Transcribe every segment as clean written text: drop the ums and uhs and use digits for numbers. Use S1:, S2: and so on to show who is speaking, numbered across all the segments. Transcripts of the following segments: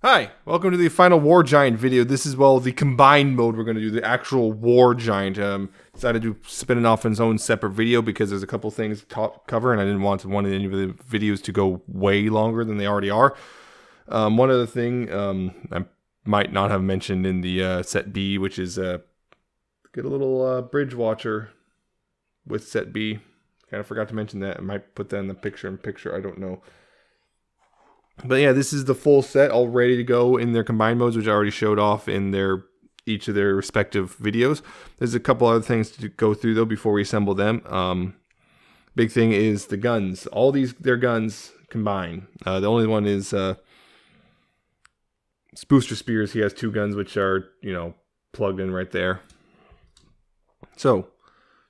S1: Hi, welcome to the final War Giant video. This is, well, the combined mode. We're going to do the actual War Giant. Decided to spin it off in its own separate video because there's a couple things to cover, and I didn't want any of the videos to go way longer than they already are. One other thing I might not have mentioned in the set B, which is get a little bridge watcher with set B. Kind of forgot to mention that. I might put that in the picture. I don't know. But yeah, this is the full set, all ready to go in their combined modes, which I already showed off in each of their respective videos. There's a couple other things to go through though before we assemble them. Big thing is the guns. All their guns combine. The only one is Booster Spears. He has two guns which are, plugged in right there. So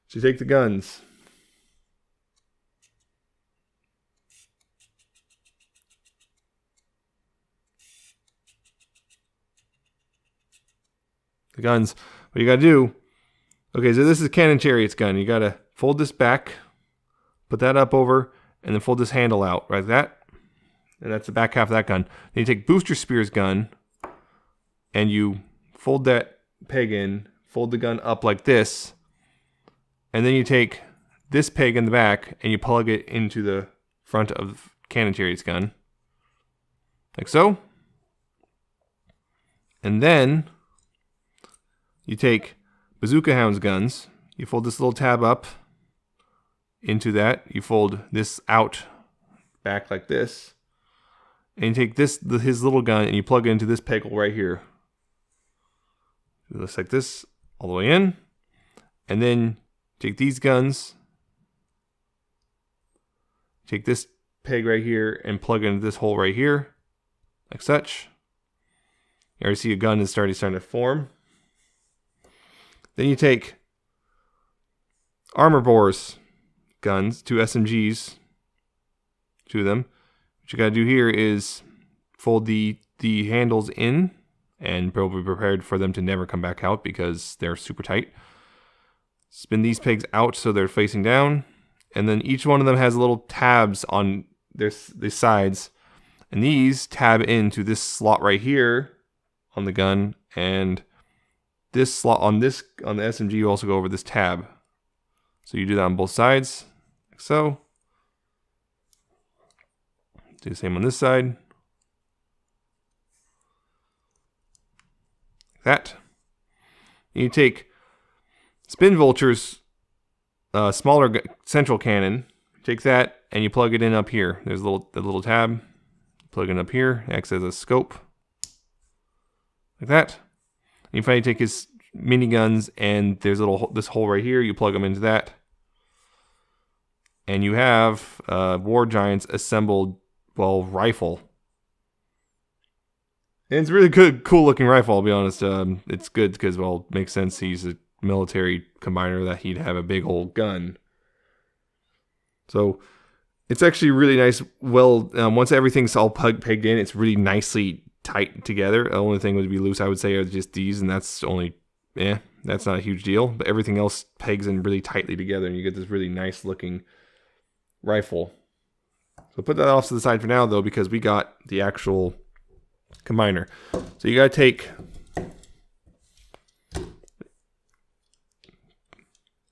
S1: you take the guns. The guns, what you gotta do, okay, so this is Cannon Chariot's gun. You gotta fold this back, put that up over, and then fold this handle out, like that. And that's the back half of that gun. Then you take Booster Spear's gun, and you fold that peg in, fold the gun up like this, and then you take this peg in the back, and you plug it into the front of Cannon Chariot's gun, like so. And then you take Bazooka Hound's guns, you fold this little tab up into that, you fold this out back like this, and you take his little gun and you plug it into this peg hole right here. It looks like this all the way in, and then take these guns, take this peg right here and plug it into this hole right here, like such. You already see a gun is starting to form. Then you take Armor Bore's guns, two SMGs, two of them. What you gotta do here is fold the handles in and probably be prepared for them to never come back out because they're super tight. Spin these pegs out so they're facing down, and then each one of them has little tabs on their sides, and these tab into this slot right here on the gun, and this slot on the SMG, you also go over this tab. So you do that on both sides, like so. Do the same on this side. Like that. And you take Spin Vulture's smaller central cannon. Take that and you plug it in up here. There's the little tab. Plug it up here. It acts as a scope. Like that. You finally take his miniguns, and there's this hole right here. You plug them into that, and you have War Giant's assembled, rifle. And it's a really good, cool looking rifle. I'll be honest. It's good because, it makes sense. He's a military combiner that he'd have a big old gun. So it's actually really nice. Once everything's all pegged in, it's really nicely tight together. The only thing would be loose, I would say, are just these, and that's only, that's not a huge deal. But everything else pegs in really tightly together, and you get this really nice looking rifle. So put that off to the side for now, though, because we got the actual combiner. So you gotta take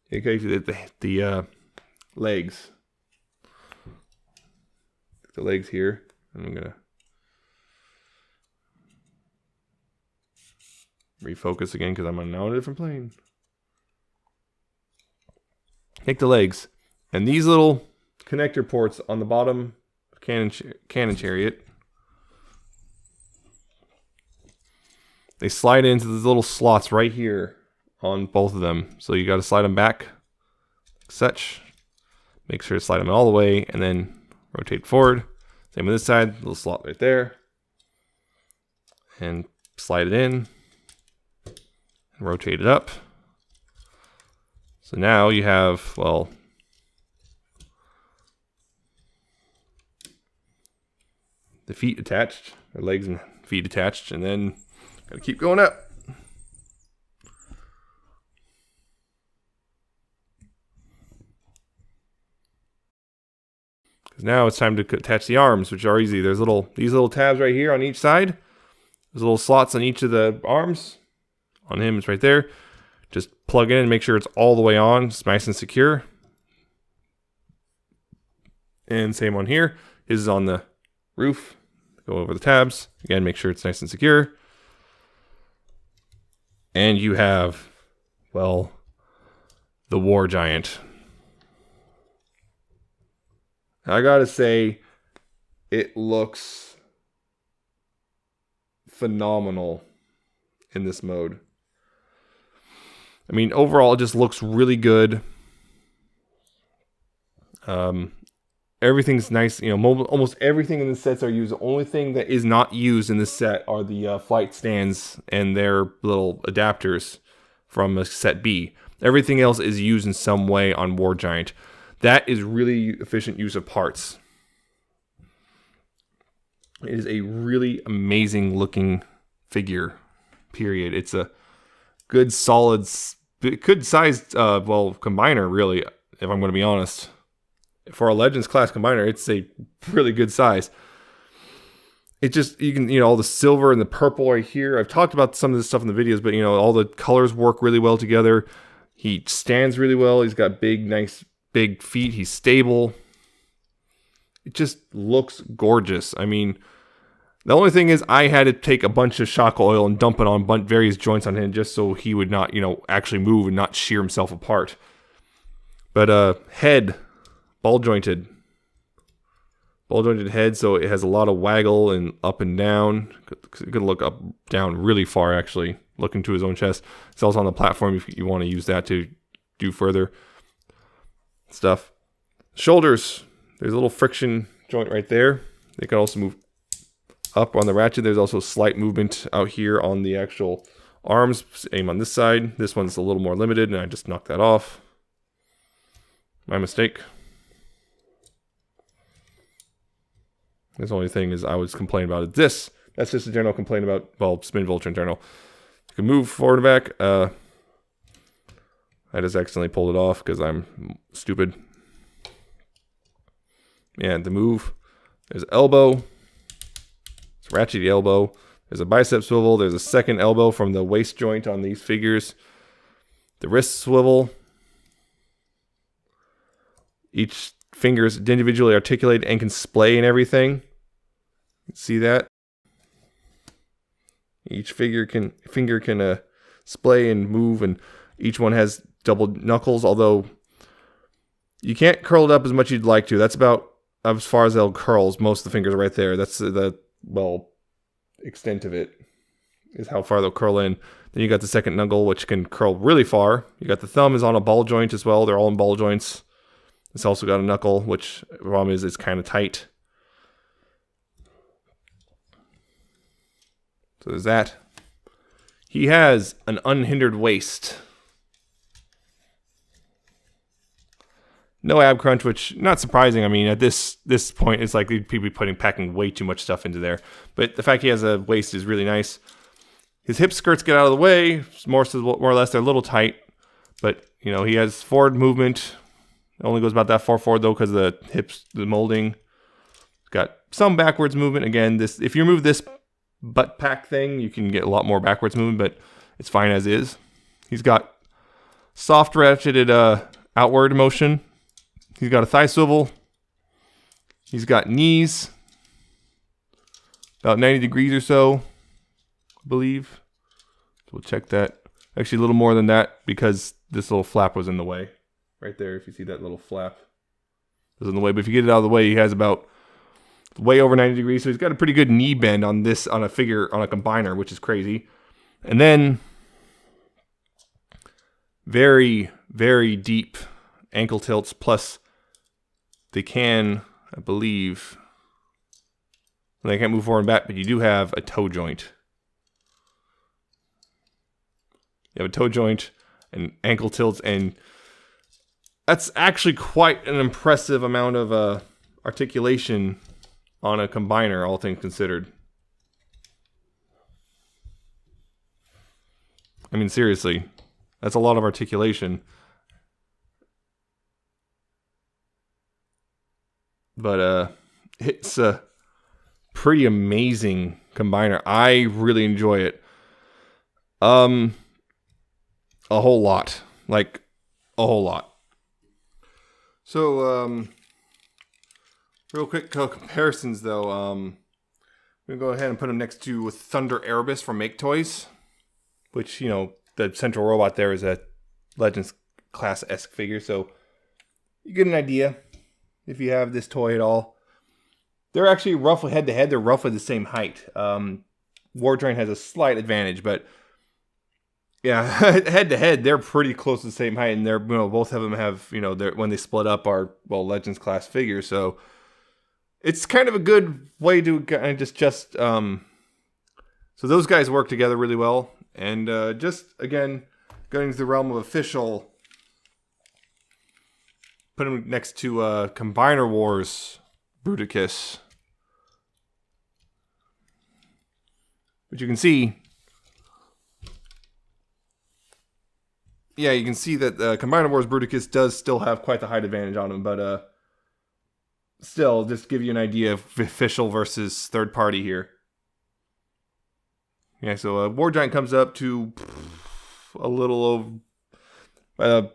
S1: the legs. The legs here, and I'm gonna refocus again because I'm now on a different plane. Take the legs, and these little connector ports on the bottom of Cannon Chariot, they slide into these little slots right here on both of them. So you got to slide them back like such. Make sure to slide them all the way, and then rotate forward. Same with this side, little slot right there, and slide it in. Rotate it up. So now you have, the feet attached, or legs and feet attached, and then gotta keep going up. Because now it's time to attach the arms, which are easy. There's these little tabs right here on each side. There's little slots on each of the arms. On him, it's right there. Just plug in and make sure it's all the way on. It's nice and secure. And same on here. His is on the roof. Go over the tabs. Again, make sure it's nice and secure. And you have, well, the War Giant. I gotta say, it looks phenomenal in this mode. I mean, overall, it just looks really good. Everything's nice. You know, almost everything in the sets are used. The only thing that is not used in this set are the flight stands and their little adapters from set B. Everything else is used in some way on War Giant. That is really efficient use of parts. It is a really amazing looking figure, period. It's a good, solid, good sized, well, combiner, really, if I'm going to be honest. For a Legends class combiner, it's a really good size. It just, you can, you know, all the silver and the purple right here. I've talked about some of this stuff in the videos, but, you know, all the colors work really well together. He stands really well. He's got big, nice, big feet. He's stable. It just looks gorgeous. I mean, the only thing is I had to take a bunch of shock oil and dump it on various joints on him just so he would not, you know, actually move and not shear himself apart. But head, ball jointed head, so it has a lot of waggle and up and down. It could look up, down really far, actually, looking to his own chest. It's also on the platform if you want to use that to do further stuff. Shoulders, there's a little friction joint right there. They can also move up on the ratchet. There's also slight movement out here on the actual arms. Aim on this side. This one's a little more limited, and I just knocked that off. My mistake. The only thing is I was complaining about it. This. That's just a general complaint about, well, Spin Vulture in general. You can move forward and back. I just accidentally pulled it off because I'm stupid. And the move. There's elbow. It's ratchety elbow. There's a bicep swivel. There's a second elbow from the waist joint on these figures. The wrist swivel. Each finger is individually articulated and can splay and everything. See that? Each finger can splay and move, and each one has double knuckles, although you can't curl it up as much as you'd like to. That's about as far as they'll curls. Most of the fingers are right there. That's the, well, extent of it, is how far they'll curl in. Then you got the second knuckle, which can curl really far. You got the thumb is on a ball joint as well. They're all in ball joints. It's also got a knuckle, which the problem is it's kind of tight. So there's that. He has an unhindered waist. No ab crunch, which not surprising. I mean, at this point, it's like people be packing way too much stuff into there. But the fact he has a waist is really nice. His hip skirts get out of the way. More or less, they're a little tight. But, you know, he has forward movement. It only goes about that far forward, though, because of the hips, the molding. It's got some backwards movement. Again, this, if you remove this butt pack thing, you can get a lot more backwards movement, but it's fine as is. He's got soft ratcheted outward motion. He's got a thigh swivel. He's got knees, about 90 degrees or so, I believe. So we'll check that. Actually, a little more than that because this little flap was in the way. Right there, if you see that little flap was in the way. But if you get it out of the way, he has about way over 90 degrees. So he's got a pretty good knee bend on this, on a figure, on a combiner, which is crazy. And then very, very deep ankle tilts, plus they can, I believe, they can't move forward and back, but you do have a toe joint. You have a toe joint and ankle tilts, and that's actually quite an impressive amount of articulation on a combiner, all things considered. I mean, seriously, that's a lot of articulation. But it's a pretty amazing combiner. I really enjoy it. A whole lot. Like, a whole lot. So, real quick comparisons, though. I'm going to go ahead and put them next to Thunder Erebus from Make Toys. Which, you know, the central robot there is a Legends class-esque figure. So, you get an idea if you have this toy at all. They're actually roughly head-to-head. They're roughly the same height. War Giant has a slight advantage, but yeah, head-to-head, they're pretty close to the same height. And they're, you know, both of them have, you know, when they split up are, well, Legends class figures. So, it's kind of a good way to kind of just so those guys work together really well. And just, again, going to the realm of official, put them next to Combiner Wars Bruticus. But you can see, yeah, you can see that Combiner Wars Bruticus does still have quite the height advantage on him. But still, just give you an idea of official versus third party here. Yeah, so War Giant comes up to a little over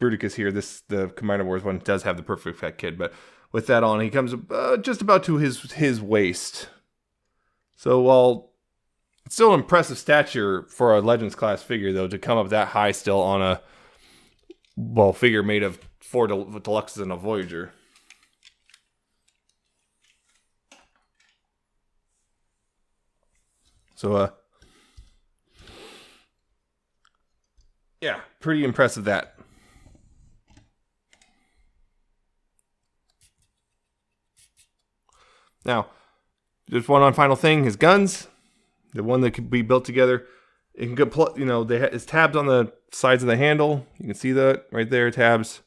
S1: Bruticus here. The Combiner Wars one does have the Perfect Fat Kid, but with that on, he comes just about to his waist. So while it's still an impressive stature for a Legends class figure, though, to come up that high still on a figure made of 4 Deluxes and a Voyager. So, yeah, pretty impressive that. Now, just one final thing, his guns, the one that could be built together, it can get, you know, it's tabs on the sides of the handle. You can see that right there, tabs.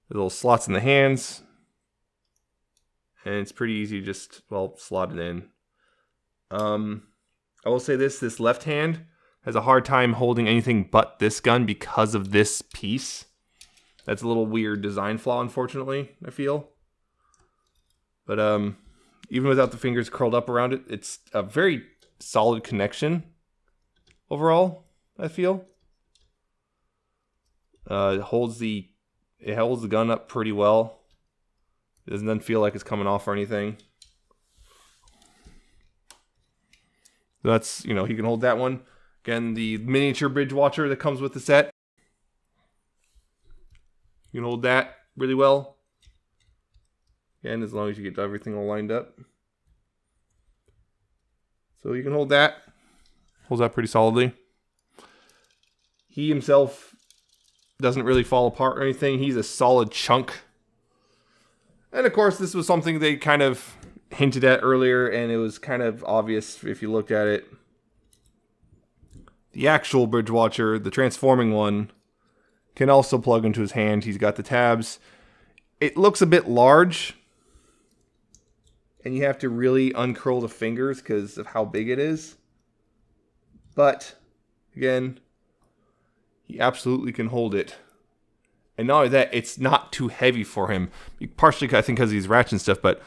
S1: The little slots in the hands. And it's pretty easy to just, well, slot it in. I will say this left hand has a hard time holding anything but this gun because of this piece. That's a little weird design flaw, unfortunately, I feel. But even without the fingers curled up around it, it's a very solid connection overall, I feel. It holds the gun up pretty well. It doesn't feel like it's coming off or anything. So that's, you know, he can hold that one. Again, the miniature bridge watcher that comes with the set. You can hold that really well. Again, as long as you get everything all lined up. So you can hold that. Holds that pretty solidly. He himself doesn't really fall apart or anything. He's a solid chunk. And of course, this was something they kind of hinted at earlier, and it was kind of obvious if you looked at it. The actual bridge watcher, the transforming one, can also plug into his hand. He's got the tabs. It looks a bit large, and you have to really uncurl the fingers because of how big it is. But again, he absolutely can hold it. And not only that, it's not too heavy for him. Partially, I think, because he's ratchet and stuff, but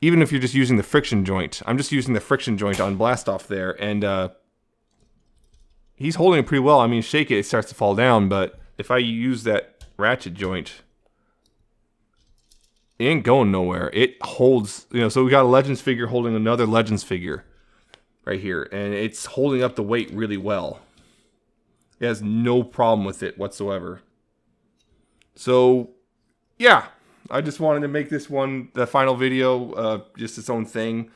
S1: even if you're just using the friction joint, I'm just using the friction joint on blast off there, and he's holding it pretty well. I mean, shake it, it starts to fall down, but if I use that ratchet joint, it ain't going nowhere. It holds, you know, so we got a Legends figure holding another Legends figure right here, and it's holding up the weight really well. It has no problem with it whatsoever. So, yeah, I just wanted to make this one, the final video, just its own thing.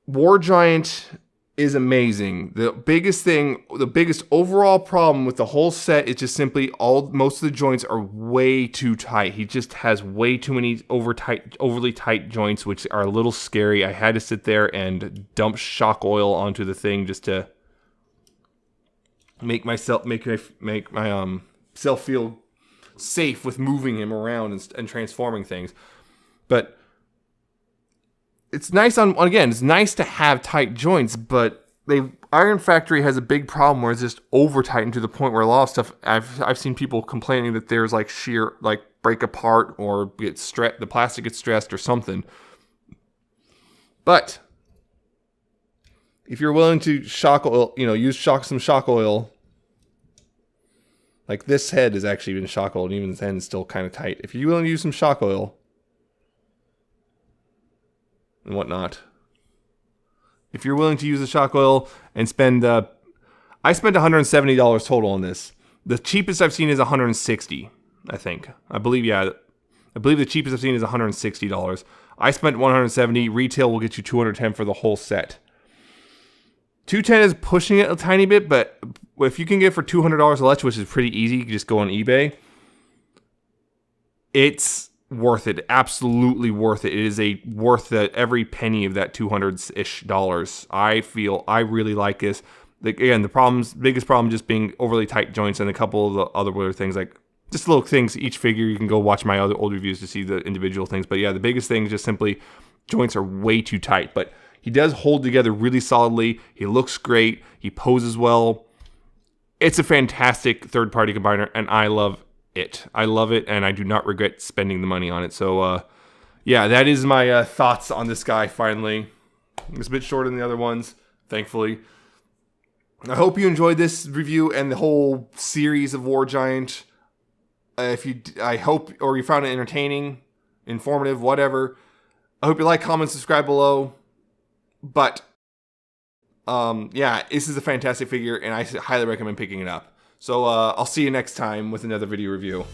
S1: War Giant is amazing. The biggest thing, the biggest overall problem with the whole set is just simply most of the joints are way too tight. He just has way too many overly tight joints, which are a little scary. I had to sit there and dump shock oil onto the thing just to make myself feel safe with moving him around and transforming things. But it's nice it's nice to have tight joints, but Iron Factory has a big problem where it's just over tightened to the point where a lot of stuff I've seen people complaining that there's like sheer break apart or the plastic gets stressed or something. But If you're willing to shock oil, use some shock oil. Like this head has actually been shock oiled, and even this end is still kind of tight. If you're willing to use some shock oil and whatnot, if you're willing to use the shock oil and spend, I spent $170 total on this. The cheapest I've seen is $160. I think. I believe the cheapest I've seen is $160. I spent $170. Retail will get you $210 for the whole set. $210 is pushing it a tiny bit, but if you can get it for $200 less, which is pretty easy, you can just go on eBay. It's worth it. Absolutely worth it. It is worth every penny of that $200-ish. I really like this. Again, biggest problem just being overly tight joints, and a couple of the other things, like just little things. Each figure, you can go watch my other old reviews to see the individual things. But yeah, the biggest thing is just simply joints are way too tight. But he does hold together really solidly. He looks great. He poses well. It's a fantastic third-party combiner, and I love it. I love it, and I do not regret spending the money on it. So, yeah, that is my thoughts on this guy, finally. It's a bit shorter than the other ones, thankfully. I hope you enjoyed this review and the whole series of War Giant. I hope, or you found it entertaining, informative, whatever. I hope you like, comment, subscribe below. But, yeah, this is a fantastic figure, and I highly recommend picking it up. So, I'll see you next time with another video review.